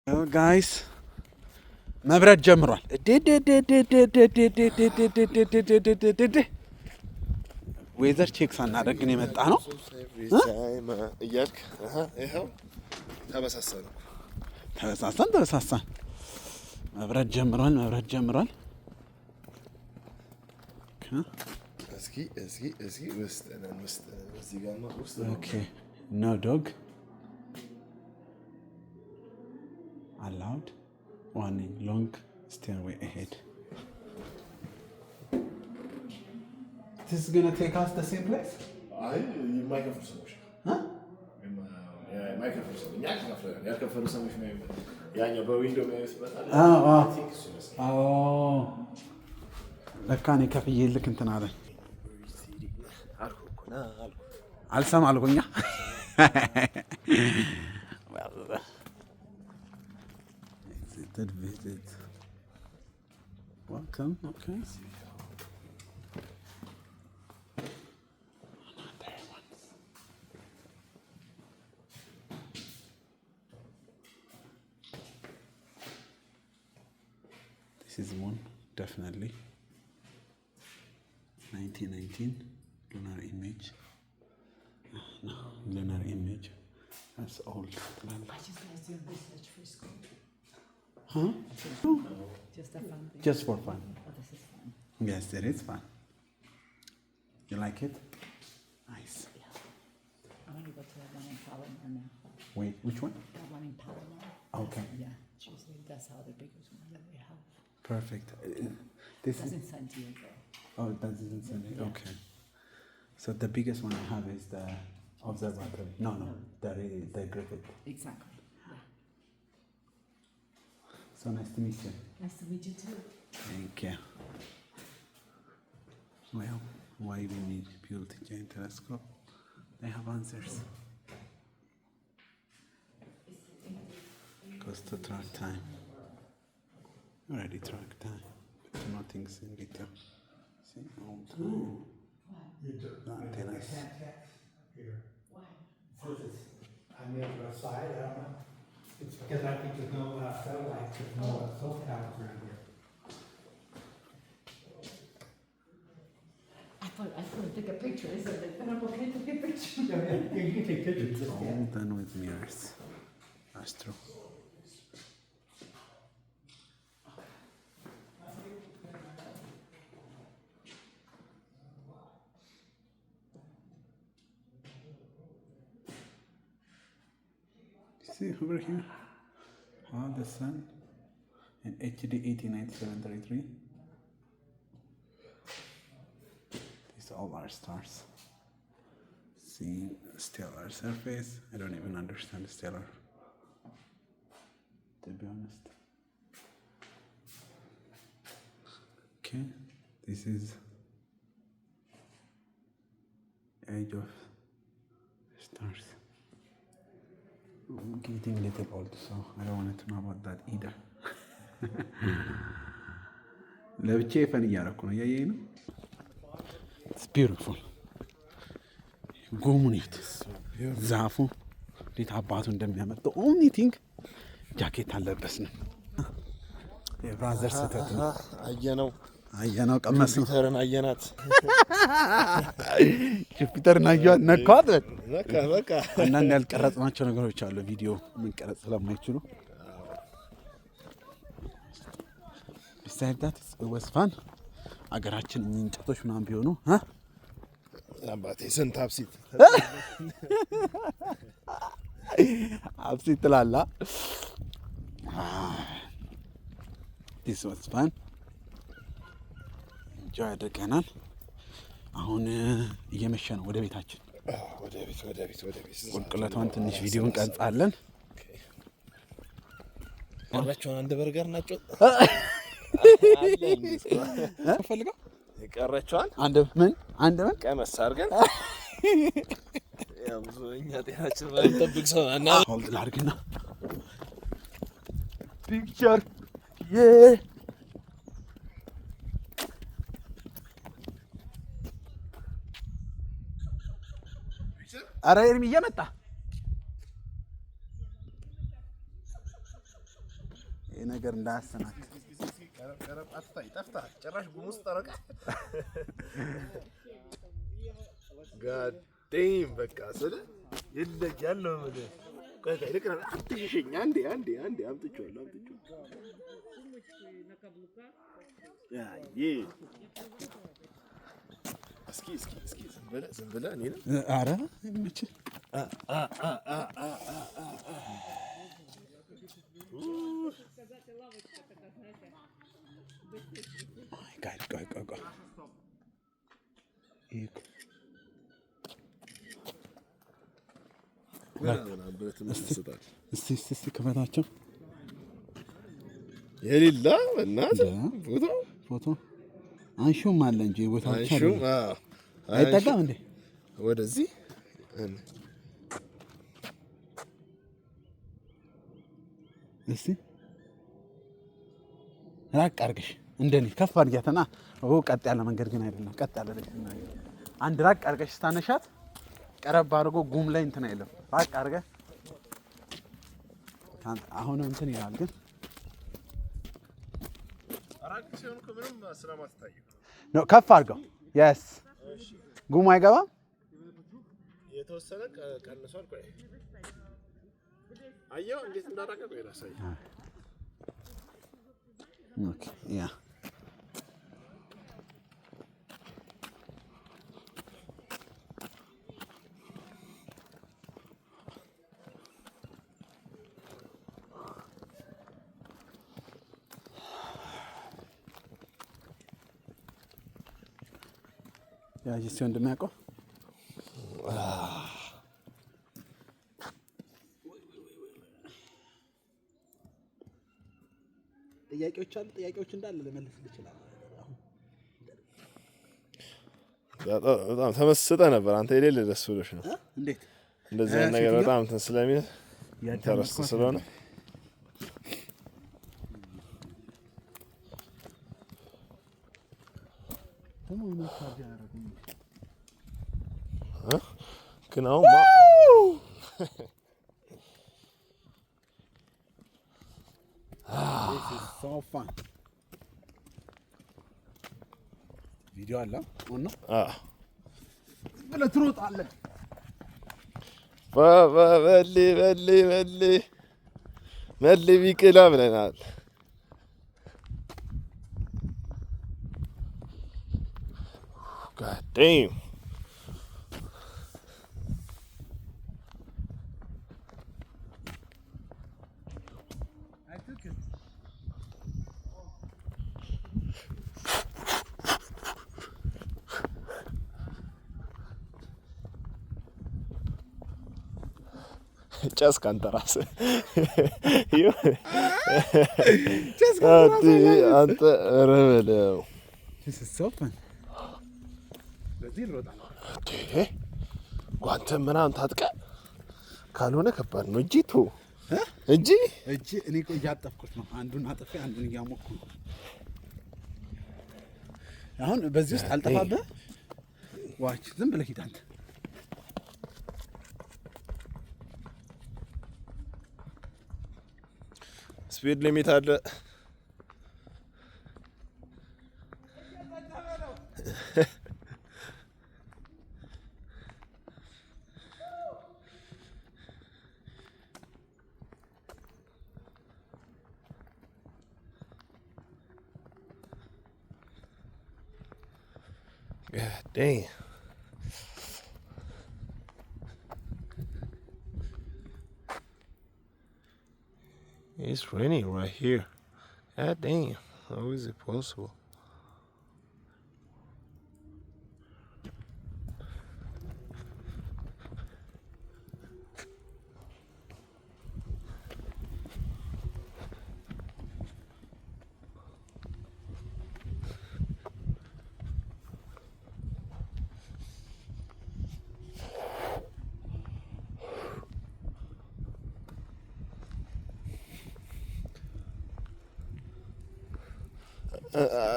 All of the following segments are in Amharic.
ጋይስ መብረድ ጀምሯል። ዌዘር ቼክ ሳናደርግ ነው የመጣ ነው። ተበሳሳን። መብረድ ጀምሯል። ኦኬ ኖ ዶግ allowed. Warning, long stairway ahead. This is gonna take us the same place? You might have some motion. Huh? Yeah, you might have some. You can have some motion. Yeah, you're going to ለካ እኔ ከፍዬ ልክ እንትን አለ አልሰማ አልኩኛ። Visit. Welcome. Okay. Another one. This is one, definitely. 1919 lunar image. No, lunar image. That's old. I just guys doing research for school. Huh? Just a fun thing. Just for fun. Oh, this is fun. Yes, it is fun. You like it? Nice. Yeah. I want to go to that one in Palomar now. Wait, which one? That one in Palomar. Okay. Yeah, usually that's how the biggest one that we have. Perfect. This That's is. in San Diego. Oh, that isn't Sunday. Yeah. Okay. So the biggest one I have is the observatory. No, the Griffith. Exactly. Yeah. So nice to meet you. Nice to meet you too. Thank you. Well, why we need Beauty Giant Telescope? They have answers. Goes to track time. Already track time. But you know things in detail. See, all time. Antennas. Here. Why? Since it's on the other side, I don't know. It's because I think there's no satellites, there's no cell towers around here. I thought to take a picture. I said, I'm okay to take a picture. Yeah, you can take pictures. All done with mirrors. Astro. See over here, the sun in HD 809733. These all are stars. See stellar surface. I don't even understand stellar, to be honest. Okay, this is age of stars. I'm getting a little old, so I don't want to know about that either. ለብቻዬ ፈን እያደረኩ ነው። እያየኸኝ ነው። It's beautiful. ጎሙኔት ዛፉ እንዴት አባቱ እንደሚያመጥ the only thing ጃኬት አለበስንም። የብራዘር ስህተት ነው። አየነው ቀመስ ነው። ጁፒተርን አየናት። ጁፒተርን አየኋት ነካት። በቃ አንዳንድ ያልቀረጽናቸው ነገሮች አሉ ቪዲዮ መቀረጽ ስለማይችሉ። Besides that, it was fun. አገራችን እንጨቶች ምናምን ቢሆኑ አባቴ ስንት አብሲት አብሲት ትላላ። This was fun. Enjoy አድርገናል። አሁን እየመሸ ነው። ወደ ቤታችን ወደ ቤት ቁልቁለቷን ትንሽ ቪዲዮ እንቀርጻለን። ቀረችውን አንድ በርገር ናቸው ፈልገው የቀረችዋን አንድ ምን ቀመስ አድርገን ያው ብዙኛ ጤናችን ባንጠብቅ ሰው እና ሆልድ ላድርግና ፒክቸር ኧረ ኤርሚ እየመጣ ነገር እንዳያሰናክ ቀረብ አትታይ ጠፍተሃል ጭራሽ ጉም ውስጥ ጠረቃ ጋዴም በቃ ስለ ይለያል ነው ማለት ቆይ ልክ ነው አትሽሽኝ አንዴ አምጥቼዋለሁ እስኪ ዝም ብለህ እኔ ነው ኧረ ይመችህ ቆይ እስቲ ክፈታቸው የሌላ እናት ፎቶ አንሹም አለ እንጂ ቦታቸው አይጠጋም እንዴ ወደዚህ እስቲ ራቅ አድርገሽ እንደኔ ከፍ አድርጊያትና ቀጥ ያለ መንገድ ግን አይደለም ቀጥ ያለ አንድ ራቅ አድርገሽ ስታነሻት ቀረብ አድርጎ ጉም ላይ እንትን አይልም ራቅ አድርገህ አሁንም እንትን ይላል ግን ራቅ ሲሆን ምንም ስለማትታይ ነው ከፍ አድርገው yes ጉም አይገባም የተወሰነ ቀንሷል ቆይ አየው እንዴት እንዳራቀ ቆይ ራሳይ ኦኬ ያ ያጂስ እንደሚያውቀው ጥያቄዎች አሉ ጥያቄዎች እንዳለ ለመለስ ይችላል በጣም ተመስጠህ ነበር አንተ የሌለ ደስ ብሎሽ ነው እንዴት እንደዚህ አይነት ነገር በጣም እንትን ስለሚል ኢንተረስት ስለሆነ ግን አሁን this is so fun ቪዲዮ አለ ኦን ነው ብለህ ትሮጣለህ መሊ ቢቅላ ብለናል God damn ጨስ ካንተ ራስህ አንተ ኧረ በለው ጓንት ምናምን ታጥቀህ ካልሆነ ከባድ ነው እጅ እኔ እኮ እያጠፍኩት ነው አንዱን አጥፌ አንዱን እያሞኩ ነው አሁን በዚህ ውስጥ አልጠፋብህ ዋች ዝም ብለህ ሂድ አንተ ስፒድ ሊሚት አለ God damn. It's raining right here. God damn. How is it possible?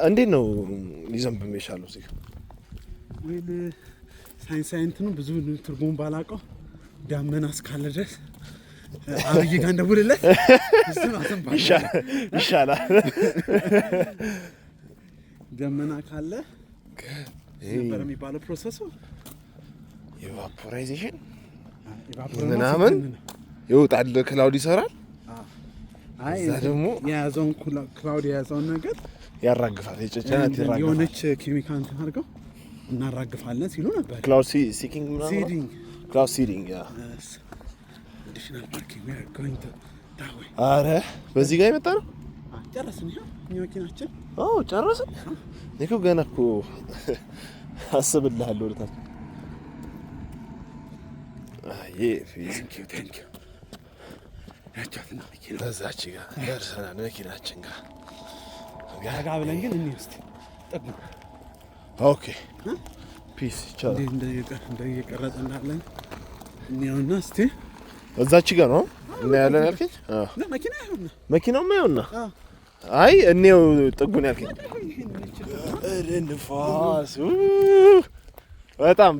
እንዴት ነው ሊዘንብ የሚሻለው እዚህ? ወይ ሳይንሳዊ እንትኑ ብዙ ትርጉም ባላውቀው ዳመና እስካለ ድረስ አብይ ጋር እንደውልለት ይሻላል። ደመና ካለ ነበር የሚባለው ፕሮሰሱ ኢቫፖራይዜሽን ምናምን ይወጣል፣ ክላውድ ይሰራል። አይ እዛ ደግሞ የያዘውን ክላውድ የያዘውን ነገር ያራግፋል። የጨጨነት ይራግፋል። የሆነች ኬሚካል እንትን አድርገው እናራግፋለን ሲሉ ነበር። ክላውድ ሲኪንግ ምናምን ክላውድ ሲዲንግ ያ አዲሽናል ፓርኪንግ we are going to that way። አረ በዚህ ጋር የመጣ ነው። ጨረስን። ይሄ መኪናችን ጨረስን። እኮ ገና እኮ አስብልሃለሁ ወደታች። አይ ቴንክ ዩ ያቻትና መኪና በዛች ጋር ደርሰናል። መኪናችን ጋር ጋጋ ብለን ግን እንይስት ጠብ ኦኬ ፒስ ቻው። እንደ እየቀረጸ እንዳለን እንየውና እስቲ እዛች ጋር ነው እና ያለን ያልከኝ? መኪና ይሁን መኪናውማ ይሁንና አይ እኔው ጥጉን ያልከኝ ንፋስ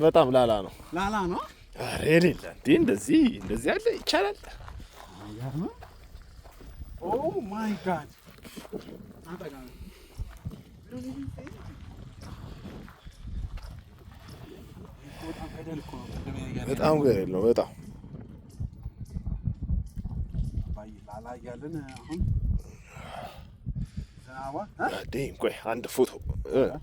በጣም ላላ ነው። ላላ ነው። አረ የሌለ እንደዚህ ያለ ይቻላል። ኦ ማይ ጋድ በጣም ገረል ነው። በጣም ላላ እያለን አሁን ቆይ አንድ ፎቶ